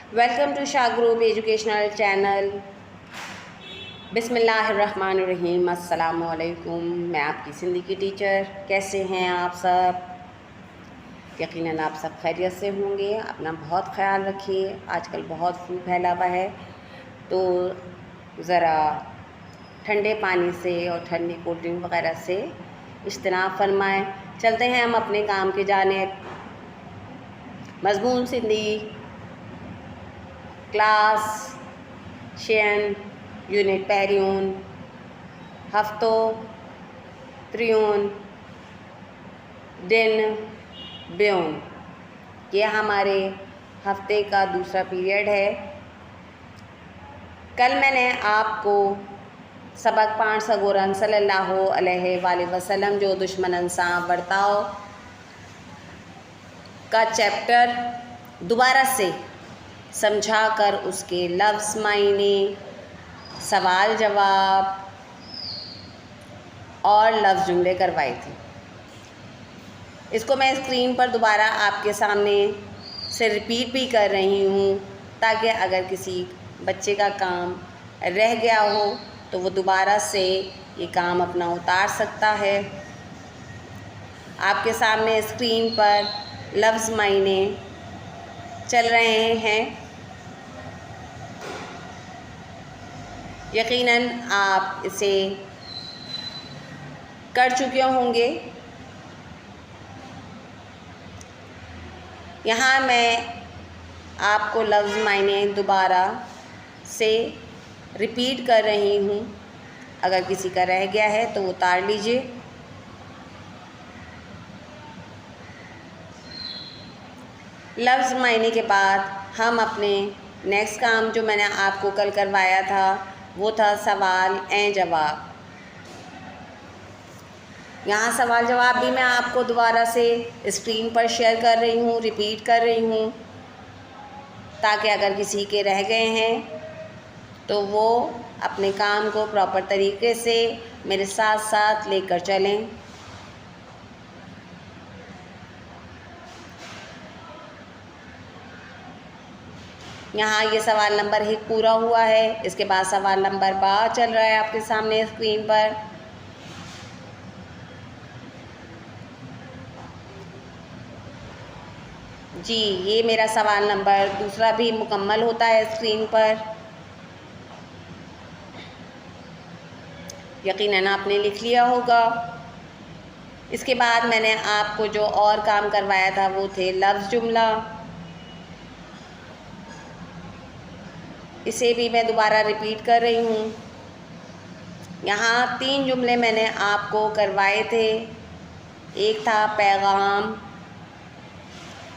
Welcome to Shah group educational channel. बिस्मिल्लाहिर्रहमानिर्रहीम। अस्सलाम वालेकुम। मैं आपकी सिंधी की टीचर। कैसे हैं आप सब? यकीनन आप सब खैरियत से होंगे। अपना बहुत ख्याल रखिए। आजकल बहुत फ्लू फैला हुआ है, तो ज़रा ठंडे पानी से और ठंडी कोल्ड ड्रिंक वगैरह से इज्तनाब फरमाएँ। चलते हैं हम अपने काम की जानिब। मज़मून सिंधी क्लास शेन यूनिट पहिरियूं हफ्तो त्रियून दिन ब्यून। ये हमारे हफ्ते का दूसरा पीरियड है। कल मैंने आपको सबक 5 सगोरन सल्लल्लाहु अलैहि वसल्लम जो दुश्मनन सां बर्ताव का चैप्टर दोबारा से समझा कर उसके लफ्ज़ मायने, सवाल जवाब और लफ्ज़ जुमले करवाए थे। इसको मैं स्क्रीन पर दोबारा आपके सामने से रिपीट भी कर रही हूँ, ताकि अगर किसी बच्चे का काम रह गया हो तो वो दोबारा से ये काम अपना उतार सकता है। आपके सामने स्क्रीन पर लफ्ज़ मायने चल रहे हैं। यकीनन आप इसे कर चुके होंगे। यहाँ मैं आपको लफ्ज़ मायने दोबारा से रिपीट कर रही हूँ। अगर किसी का रह गया है तो उतार लीजिए। लफ्ज़ मायने के बाद हम अपने नेक्स्ट काम जो मैंने आपको कल करवाया था वो था सवाल ए जवाब। यहाँ सवाल जवाब भी मैं आपको दोबारा से स्क्रीन पर शेयर कर रही हूँ, रिपीट कर रही हूँ, ताकि अगर किसी के रह गए हैं तो वो अपने काम को प्रॉपर तरीके से मेरे साथ साथ लेकर चलें। यहाँ ये सवाल नंबर 1 पूरा हुआ है। इसके बाद सवाल नंबर 12 चल रहा है आपके सामने स्क्रीन पर। जी, ये मेरा सवाल नंबर दूसरा भी मुकम्मल होता है स्क्रीन पर। यकीनन आपने लिख लिया होगा। इसके बाद मैंने आपको जो और काम करवाया था वो थे लफ्ज़ जुमला। इसे भी मैं दोबारा रिपीट कर रही हूँ। यहाँ 3 जुमले मैंने आपको करवाए थे। एक था पैगाम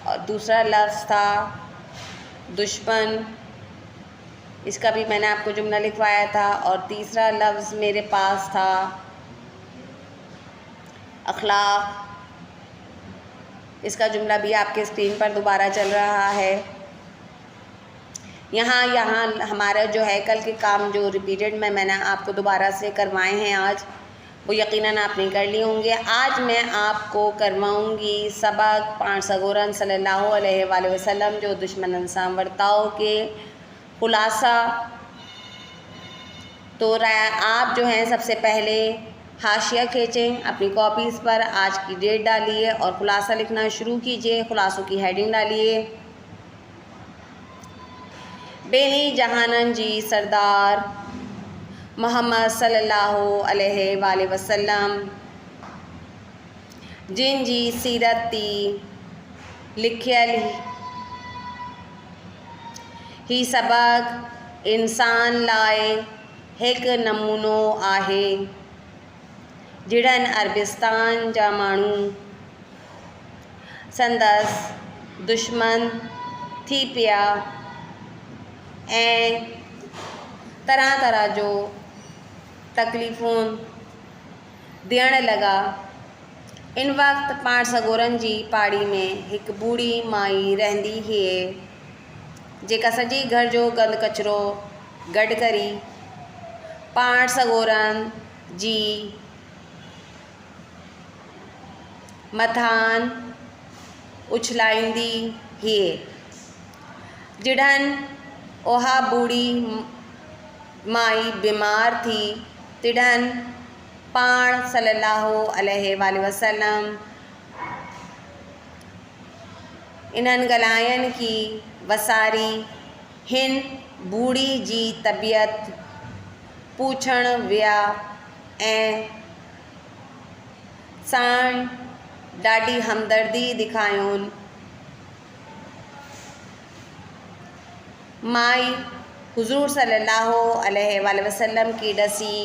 और दूसरा लफ्ज़ था दुश्मन, इसका भी मैंने आपको जुमला लिखवाया था। और तीसरा लफ्ज़ मेरे पास था अखलाक, इसका जुमला भी आपके स्क्रीन पर दोबारा चल रहा है। यहाँ हमारा जो है कल के काम जो रिपीटेड में मैंने आपको दोबारा से करवाए हैं आज, वो यकीनन आपने कर लिए होंगे। आज मैं आपको करवाऊँगी सबक 5 सगोरन सल्लल्लाहु अलैहि वसल्लम जो दुश्मनन सां बर्ताव के खुलासा। तो आप जो हैं सबसे पहले हाशिया खींचें अपनी कॉपीज़ पर, आज की डेट डालिए और खुलासा लिखना शुरू कीजिए। खुलासों की हेडिंग डालिए। बेनी जहानन जी सरदार मोहम्मद सल्लल्लाहु अलैहि वसल्लम जिन जी सीरत ती लिखियल ही सबक इंसान लाए एक नमूनो आहे। जिड़न अरबिस्तान जा माण्हू संदस दुश्मन थी पिया ऐं तरह तरह जो तकलीफ़ूं ॾियण लॻा। इन वक़्तु पाण सगोरन जी पहाड़ी में एक बूढ़ी माई रहंदी हुई, जेका सॼे घर जो गंद कचिरो गॾु करी पाण सगोरन जी मथान उछलाईंदी हुई। जिढ़न ओहा बूढ़ी माई बीमार थी, तिढ़न पाण सल्लल्लाहु अलैहि वसल्लम इन्हनि ॻाल्हाइनि की वसारी हिन बूढ़ी जी तबीयत पूछण विया ऐं साण ॾाढी हमदर्दी ॾेखारियोनि। माई हुज़ूर सल्लल्लाहु अलैहि वसल्लम की ॾसी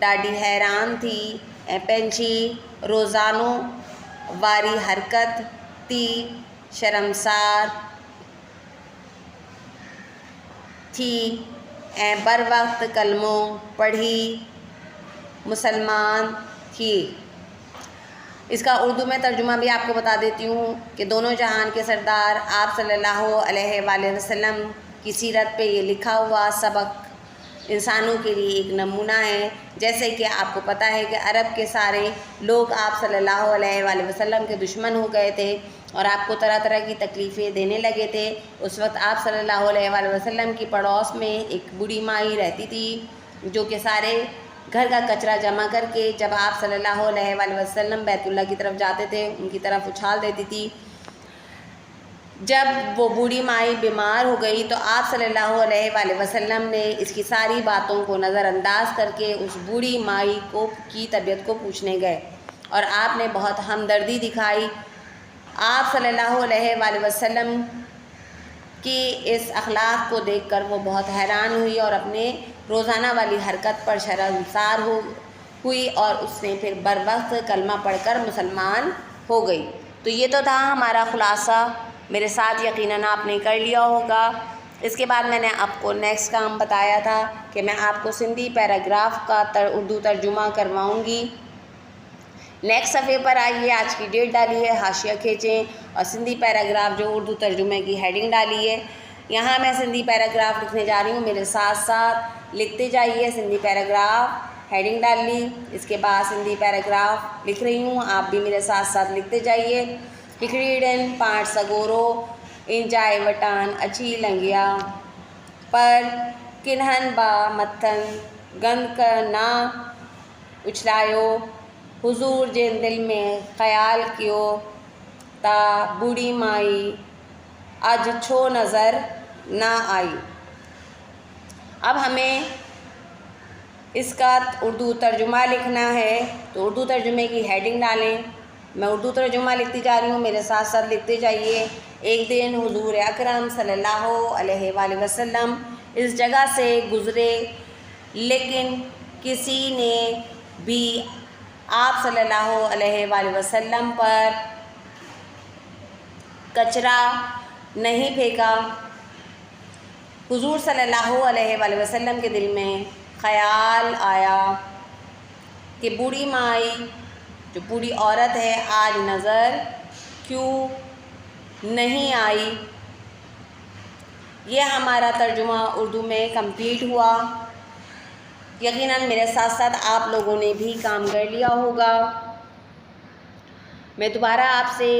ॾाढी हैरान थी ऐं पंहिंजी रोज़ानो वारी हरकत थी शर्मसार थी ऐं बर वक्त कलमो पढ़ी मुसलमान थी। इसका उर्दू में तर्जुमा भी आपको बता देती हूँ कि दोनों जहान के सरदार आप सल्लल्लाहु अलैहि वसल्लम की सीरत पे ये लिखा हुआ सबक इंसानों के लिए एक नमूना है। जैसे कि आपको पता है कि अरब के सारे लोग आप सल्लल्लाहु अलैहि वसल्लम के दुश्मन हो गए थे और आपको तरह तरह की तकलीफ़ें देने लगे थे। उस वक्त आप सल्लल्लाहु अलैहि वसल्लम की पड़ोस में एक बूढ़ी माई रहती थी जो कि सारे घर का कचरा जमा करके जब आप सल्लल्लाहु अलैहि वसल्लम बैतुल्लाह की तरफ जाते थे उनकी तरफ उछाल देती थी। जब वो बूढ़ी माई बीमार हो गई तो आप सल्लल्लाहु अलैहि वसल्लम ने इसकी सारी बातों को नज़रअंदाज करके उस बूढ़ी माई को की तबीयत को पूछने गए और आपने बहुत हमदर्दी दिखाई। आप सल्लल्लाहु अलैहि वसल्लम की इस अखलाक को देखकर वो बहुत हैरान हुई और अपने रोज़ाना वाली हरकत पर शर्मसार हुई और उसने फिर बर वक्त कलमा पढ़कर मुसलमान हो गई। तो ये तो था हमारा ख़ुलासा। मेरे साथ यकीनन आपने कर लिया होगा। इसके बाद मैंने आपको नेक्स्ट काम बताया था कि मैं आपको सिंधी पैराग्राफ का उर्दू तर्जुमा करवाऊँगी। नेक्स्ट सफ़े पर आइए, आज की डेट डाली है, हाशिया खींचें और सिंधी पैराग्राफ जो उर्दू तर्जुमे की हेडिंग डाली है यहाँ मैं सिंधी पैराग्राफ लिखने जा रही हूँ। मेरे साथ साथ लिखते जाइए। सिंधी पैराग्राफ हेडिंग डाल ली, इसके बाद सिंधी पैराग्राफ लिख रही हूँ, आप भी मेरे साथ साथ लिखते जाइए। हिकिड़ी ॾिन पाण सगोरो इन जाए वटान अची लंघिया पर किन्हनि बा मथनि गंद ना उछलायो। हुज़ूर जे दिल में ख़्याल कियो ता बूढ़ी माई आज छो नज़र ना आई। अब हमें इसका उर्दू तर्जुमा लिखना है तो उर्दू तर्जुमे की हेडिंग डालें। मैं उर्दू तर्जुमा लिखती जा रही हूँ, मेरे साथ साथ लिखते जाइए। एक दिन हुज़ूर अकरम सल्लल्लाहु अलैहि वसल्लम इस जगह से गुज़रे लेकिन किसी ने भी आप सल्लल्लाहु अलैहि वसल्लम पर कचरा नहीं फेंका। हुज़ूर सल्लल्लाहु अलैहि वसल्लम के दिल में ख़याल आया कि बूढ़ी माई जो बूढ़ी औरत है आज नज़र क्यों नहीं आई। ये हमारा तर्जुमा उर्दू में कंप्लीट हुआ। यकीनन मेरे साथ साथ आप लोगों ने भी काम कर लिया होगा। मैं दोबारा आपसे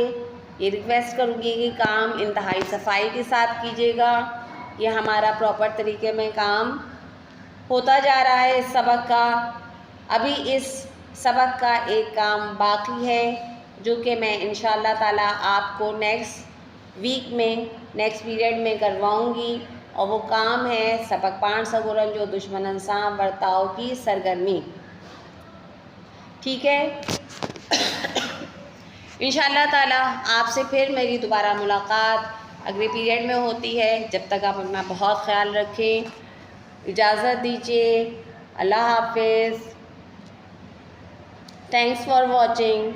ये रिक्वेस्ट करूँगी कि काम इंतहाई सफाई के साथ कीजिएगा। ये हमारा प्रॉपर तरीके में काम होता जा रहा है इस सबक का। अभी इस सबक का एक काम बाकी है जो कि मैं इंशाअल्लाह ताला आपको नेक्स्ट वीक में नेक्स्ट पीरियड में करवाऊँगी और वो काम है सबक पाण सगोरन जो दुश्मनन सां बर्ताव की सरगर्मी। ठीक है, इंशाअल्लाह ताला आपसे फिर मेरी दोबारा मुलाकात अगले पीरियड में होती है। जब तक आप अपना बहुत ख्याल रखें, इजाज़त दीजिए। अल्लाह हाफिज़। Thanks for watching.